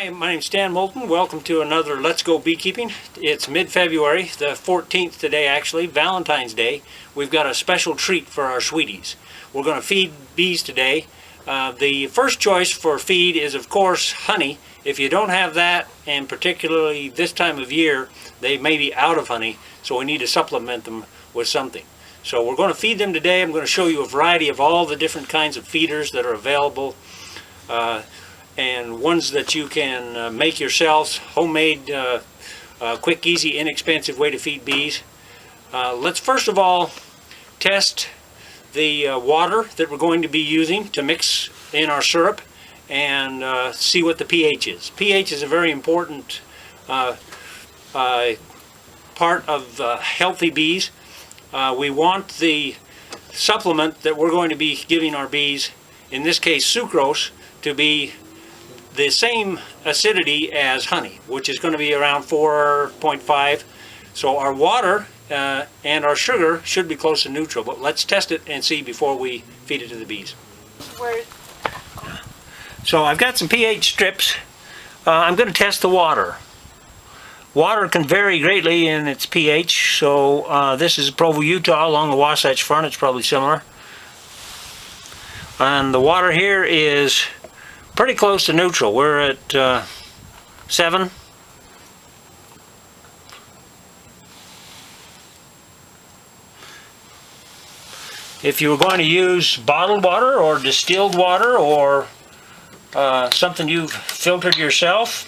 Hi, my name's Stan Moulton. Welcome to another Let's Go Beekeeping. It's mid-February, the 14th today actually, Valentine's Day. We've got a special treat for our sweeties. We're going to feed bees today. The first choice for feed is of course honey. If you don't have that, and particularly this time of year, they may be out of honey, so we need to supplement them with something. So we're going to feed them today. I'm going to show you a variety of all the different kinds of feeders that are available. And ones that you can make yourselves, homemade, quick, easy, inexpensive way to feed bees. Let's first of all test the water that we're going to be using to mix in our syrup and see what the pH is. pH is a very important part of healthy bees. We want the supplement that we're going to be giving our bees, in this case sucrose, to be the same acidity as honey, which is going to be around 4.5. So our water and our sugar should be close to neutral, but let's test it and see before we feed it to the bees. So I've got some pH strips. I'm going to test the water. Water can vary greatly in its pH, so this is Provo, Utah, along the Wasatch Front. It's probably similar. And the water here is pretty close to neutral. We're at 7. If you were going to use bottled water or distilled water or something you've filtered yourself,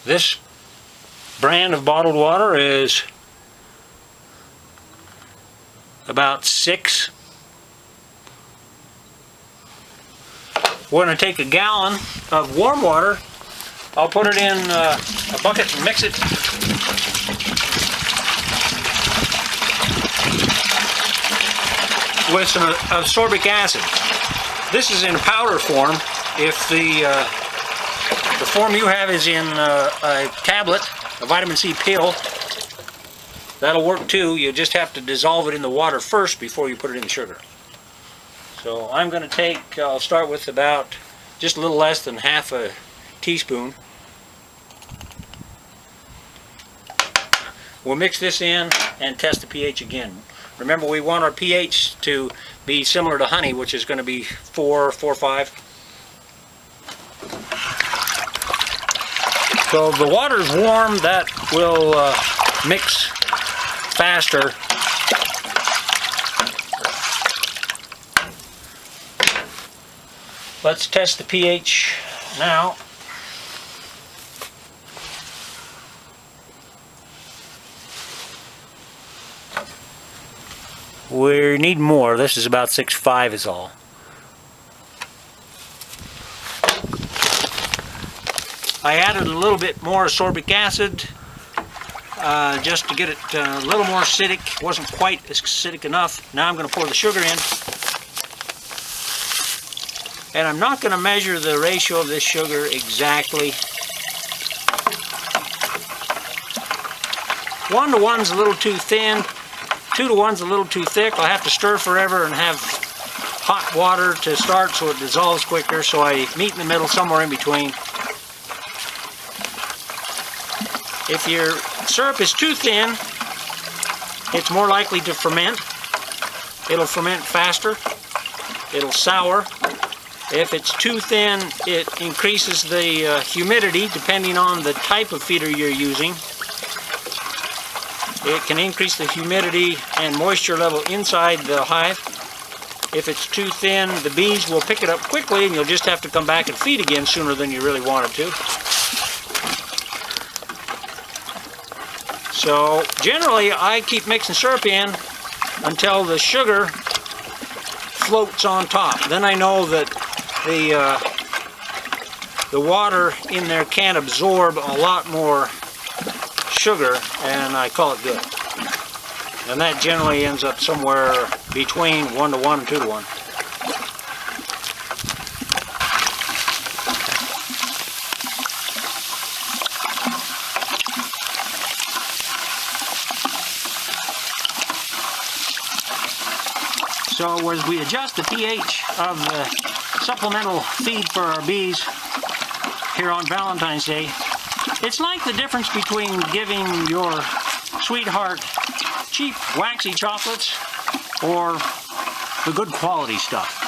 this brand of bottled water is about 6. We're going to take a gallon of warm water. I'll put it in a bucket and mix it. With some ascorbic acid. This is in powder form. If the form you have is in a tablet, a vitamin C pill, that'll work too. You just have to dissolve it in the water first before you put it in the sugar. So I'm going to I'll start with about just a little less than half a teaspoon. We'll mix this in and test the pH again. Remember, we want our pH to be similar to honey, which is going to be 4.5. So if the water's warm, that will mix faster. Let's test the pH now. We need more. This is about 6.5 is all. I added a little bit more ascorbic acid just to get it a little more acidic. It wasn't quite acidic enough. Now I'm going to pour the sugar in. And I'm not going to measure the ratio of this sugar exactly. 1 to 1's a little too thin. 2 to 1's a little too thick. I'll have to stir forever and have hot water to start so it dissolves quicker. So I meet in the middle, somewhere in between. If your syrup is too thin, it's more likely to ferment. It'll ferment faster. It'll sour. If it's too thin, it increases the humidity depending on the type of feeder you're using. It can increase the humidity and moisture level inside the hive. If it's too thin, the bees will pick it up quickly and you'll just have to come back and feed again sooner than you really wanted to. So generally I keep mixing syrup in until the sugar floats on top. Then I know that the water in there can absorb a lot more sugar, and I call it good. And that generally ends up somewhere between 1 to 1 and 2 to 1. So as we adjust the pH of the supplemental feed for our bees here on Valentine's Day, it's like the difference between giving your sweetheart cheap waxy chocolates or the good quality stuff.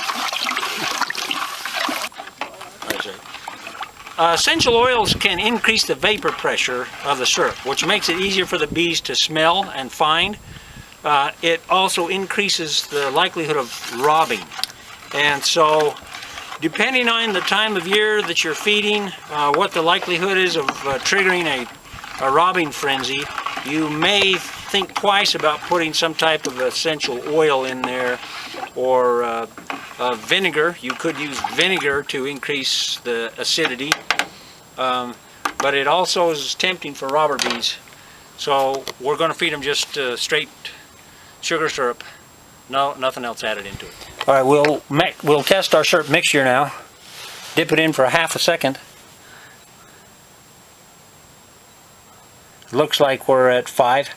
Essential oils can increase the vapor pressure of the syrup, which makes it easier for the bees to smell and find. It also increases the likelihood of robbing. And so, depending on the time of year that you're feeding, what the likelihood is of triggering a robbing frenzy, you may think twice about putting some type of essential oil in there, or vinegar. You could use vinegar to increase the acidity, but it also is tempting for robber bees. So we're going to feed them just straight sugar syrup, nothing else added into it. All right, we'll test our syrup mixture now. Dip it in for a half a second. Looks like we're at 5.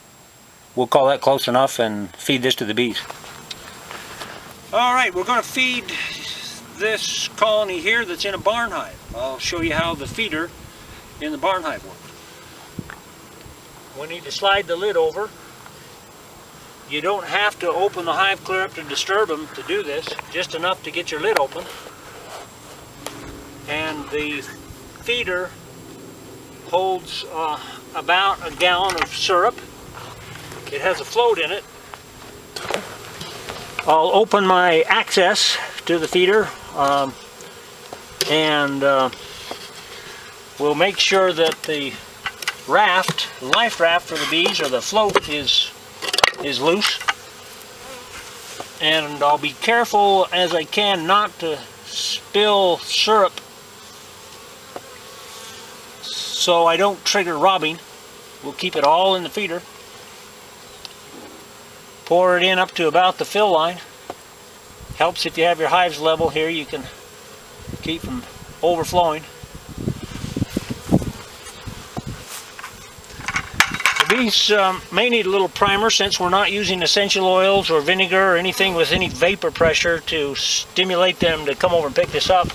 We'll call that close enough and feed this to the bees. All right, we're going to feed this colony here that's in a barn hive. I'll show you how the feeder in the barn hive works. We need to slide the lid over. You don't have to open the hive clear up to disturb them to do this, just enough to get your lid open. And the feeder holds about a gallon of syrup. It has a float in it. I'll open my access to the feeder and we'll make sure that the life raft for the bees, or the float, is loose. And I'll be careful as I can not to spill syrup so I don't trigger robbing. We'll keep it all in the feeder. Pour it in up to about the fill line. Helps if you have your hives level here, you can keep them overflowing. The bees may need a little primer, since we're not using essential oils or vinegar or anything with any vapor pressure to stimulate them to come over and pick this up.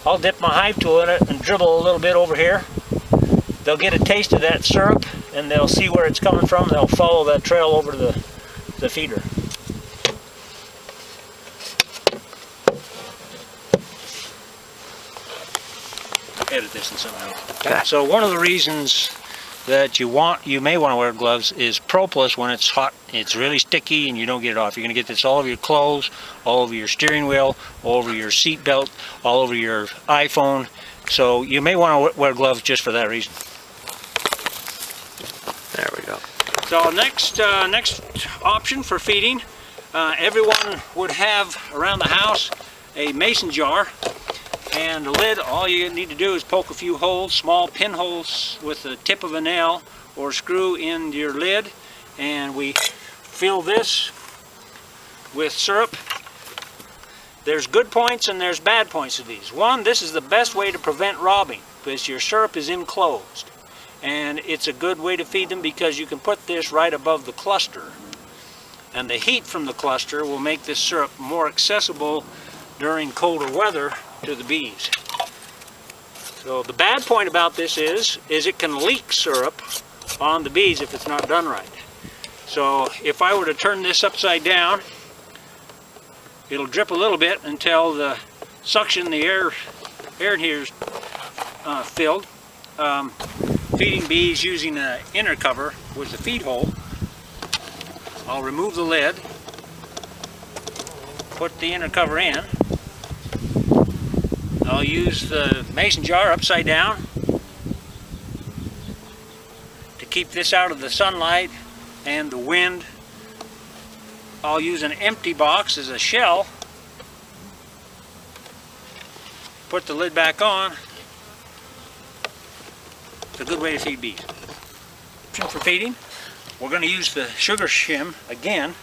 I'll dip my hive tool in it and dribble a little bit over here. They'll get a taste of that syrup and they'll see where it's coming from. They'll follow that trail over to the feeder. Edit this in somehow. Okay. So one of the reasons that you may want to wear gloves is Propolis. When it's hot, it's really sticky and you don't get it off. You're going to get this all over your clothes, all over your steering wheel, all over your seat belt, all over your iPhone. So you may want to wear gloves just for that reason. There we go. So next option for feeding, everyone would have around the house a mason jar and a lid. All you need to do is poke a few holes, small pinholes with the tip of a nail or screw in your lid, and we fill this with syrup. There's good points and there's bad points of these. One, this is the best way to prevent robbing because your syrup is enclosed. And it's a good way to feed them because you can put this right above the cluster. And the heat from the cluster will make this syrup more accessible during colder weather to the bees. So the bad point about this is it can leak syrup on the bees if it's not done right. So if I were to turn this upside down, it'll drip a little bit until the suction, the air in here is filled. Feeding bees using an inner cover with the feed hole. I'll remove the lid, put the inner cover in. I'll use the mason jar upside down to keep this out of the sunlight and the wind. I'll use an empty box as a shell. Put the lid back on. It's a good way to feed bees. For feeding, we're going to use the sugar shim again.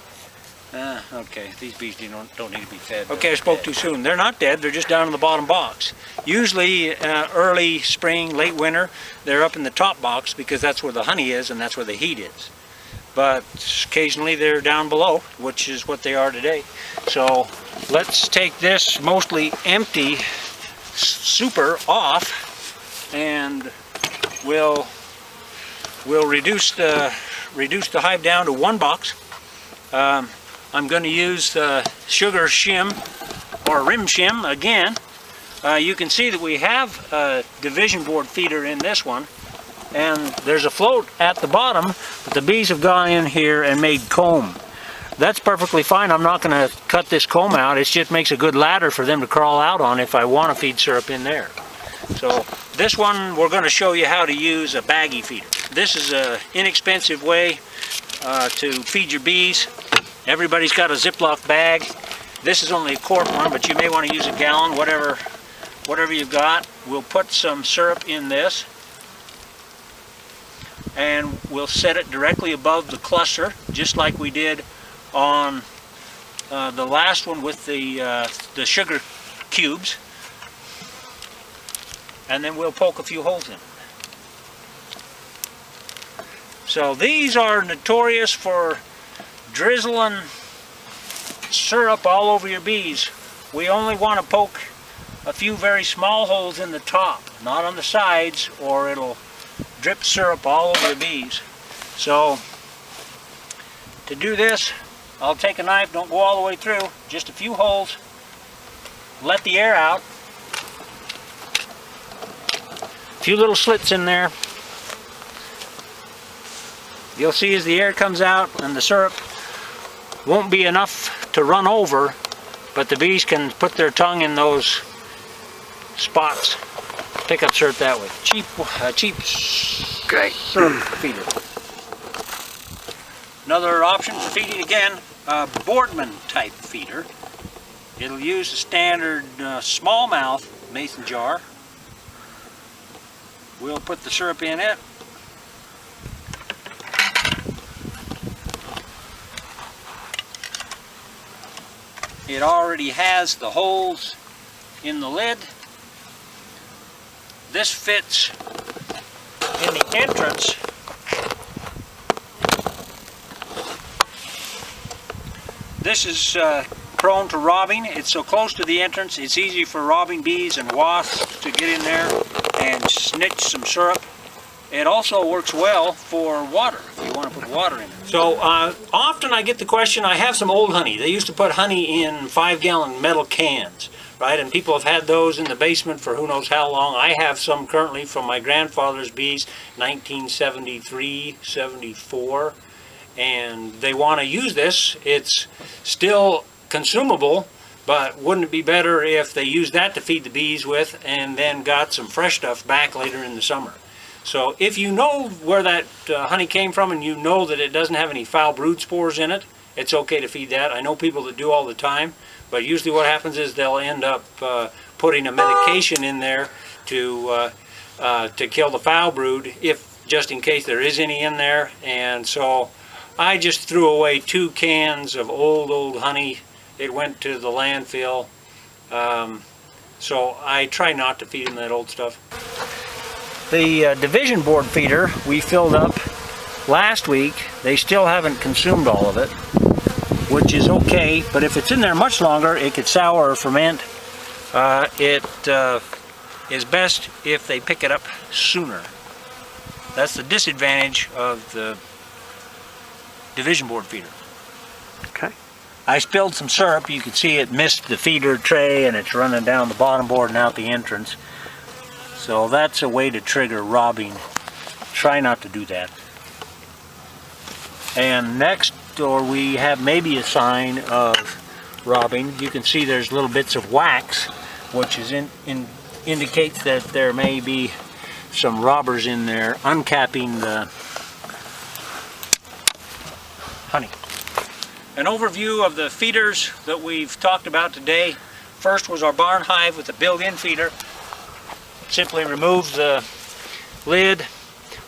Okay, these bees don't need to be fed. Okay, I spoke too soon. They're not dead, they're just down in the bottom box. Usually early spring, late winter, they're up in the top box because that's where the honey is and that's where the heat is. but occasionally they're down below, which is what they are today. So let's take this mostly empty super off, and we'll reduce the hive down to 1 box. I'm going to use the sugar shim or rim shim again. You can see that we have a division board feeder in this one, and there's a float at the bottom, but the bees have gone in here and made comb. That's perfectly fine. I'm not going to cut this comb out. It just makes a good ladder for them to crawl out on if I want to feed syrup in there. So this one, we're going to show you how to use a baggie feeder. This is an inexpensive way to feed your bees. Everybody's got a Ziploc bag. This is only a quart one, but you may want to use a gallon, whatever you've got. We'll put some syrup in this, and we'll set it directly above the cluster, just like we did on the last one with the sugar cubes. And then we'll poke a few holes in it. So these are notorious for drizzling syrup all over your bees. We only want to poke a few very small holes in the top, not on the sides, or it'll drip syrup all over the bees. So to do this, I'll take a knife, don't go all the way through, just a few holes, let the air out, a few little slits in there. You'll see as the air comes out, and the syrup won't be enough to run over, but the bees can put their tongue in those spots, pick up syrup that way. Cheap syrup feeder. Another option for feeding, again, a Boardman type feeder. It'll use a standard smallmouth mason jar. We'll put the syrup in it. It already has the holes in the lid. This fits in the entrance. This is prone to robbing. It's so close to the entrance, it's easy for robbing bees and wasps to get in there and snitch some syrup. It also works well for water, if you want to put water in it. So often I get the question, I have some old honey. They used to put honey in 5-gallon metal cans, right? And people have had those in the basement for who knows how long. I have some currently from my grandfather's bees, 1973, 74. And they want to use this. It's still consumable, but wouldn't it be better if they used that to feed the bees with and then got some fresh stuff back later in the summer? So if you know where that honey came from and you know that it doesn't have any foul brood spores in it, it's okay to feed that. I know people that do all the time, but usually what happens is they'll end up putting a medication in there to kill the foul brood, if just in case there is any in there. And so I just threw away 2 cans of old honey. It went to the landfill. So I try not to feed them that old stuff. The division board feeder we filled up last week. They still haven't consumed all of it, which is okay, but if it's in there much longer, it could sour or ferment. It is best if they pick it up sooner. That's the disadvantage of the division board feeder. Okay. I spilled some syrup. You can see it missed the feeder tray and it's running down the bottom board and out the entrance. So that's a way to trigger robbing. Try not to do that. And next door we have maybe a sign of robbing. You can see there's little bits of wax, which is indicates that there may be some robbers in there uncapping the honey. An overview of the feeders that we've talked about today. First was our barn hive with the built-in feeder. Simply removes the lid,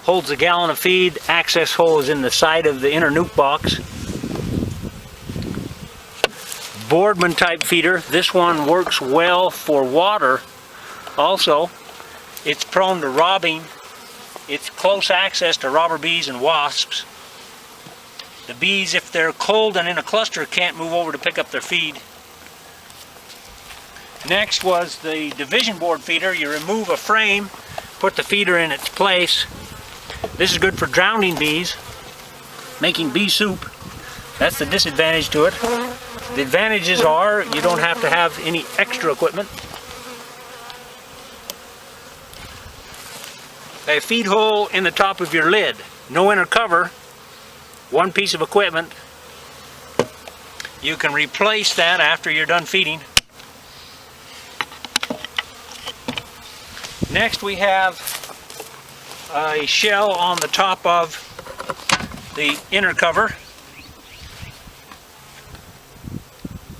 holds a gallon of feed. Access hole is in the side of the inner nuke box. Boardman type feeder. This one works well for water. Also, it's prone to robbing. It's close access to robber bees and wasps. The bees, if they're cold and in a cluster, can't move over to pick up their feed. Next was the division board feeder. You remove a frame, put the feeder in its place. This is good for drowning bees, making bee soup. That's the disadvantage to it. The advantages are you don't have to have any extra equipment. A feed hole in the top of your lid. No inner cover. One piece of equipment. You can replace that after you're done feeding. Next we have a shell on the top of the inner cover.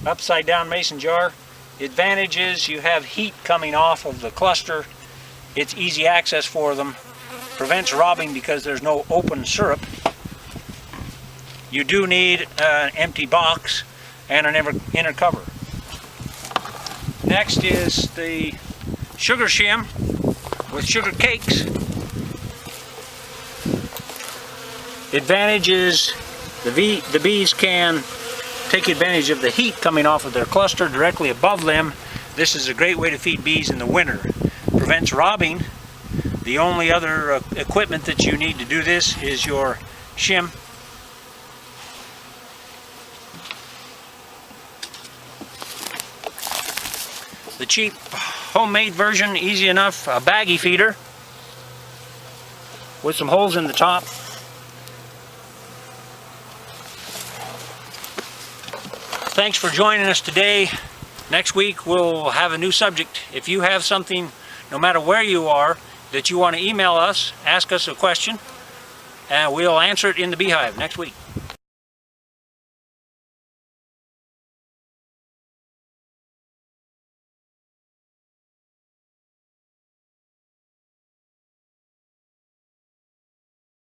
Upside down mason jar. The advantage is you have heat coming off of the cluster. It's easy access for them. Prevents robbing because there's no open syrup. You do need an empty box and an inner cover. Next is the sugar shim with sugar cakes. The advantage is the bees can take advantage of the heat coming off of their cluster directly above them. This is a great way to feed bees in the winter. Prevents robbing. The only other equipment that you need to do this is your shim. The cheap homemade version, easy enough, a baggie feeder with some holes in the top. Thanks for joining us today. Next week we'll have a new subject. If you have something, no matter where you are, that you want to email us, ask us a question, and we'll answer it in the Beehive next week.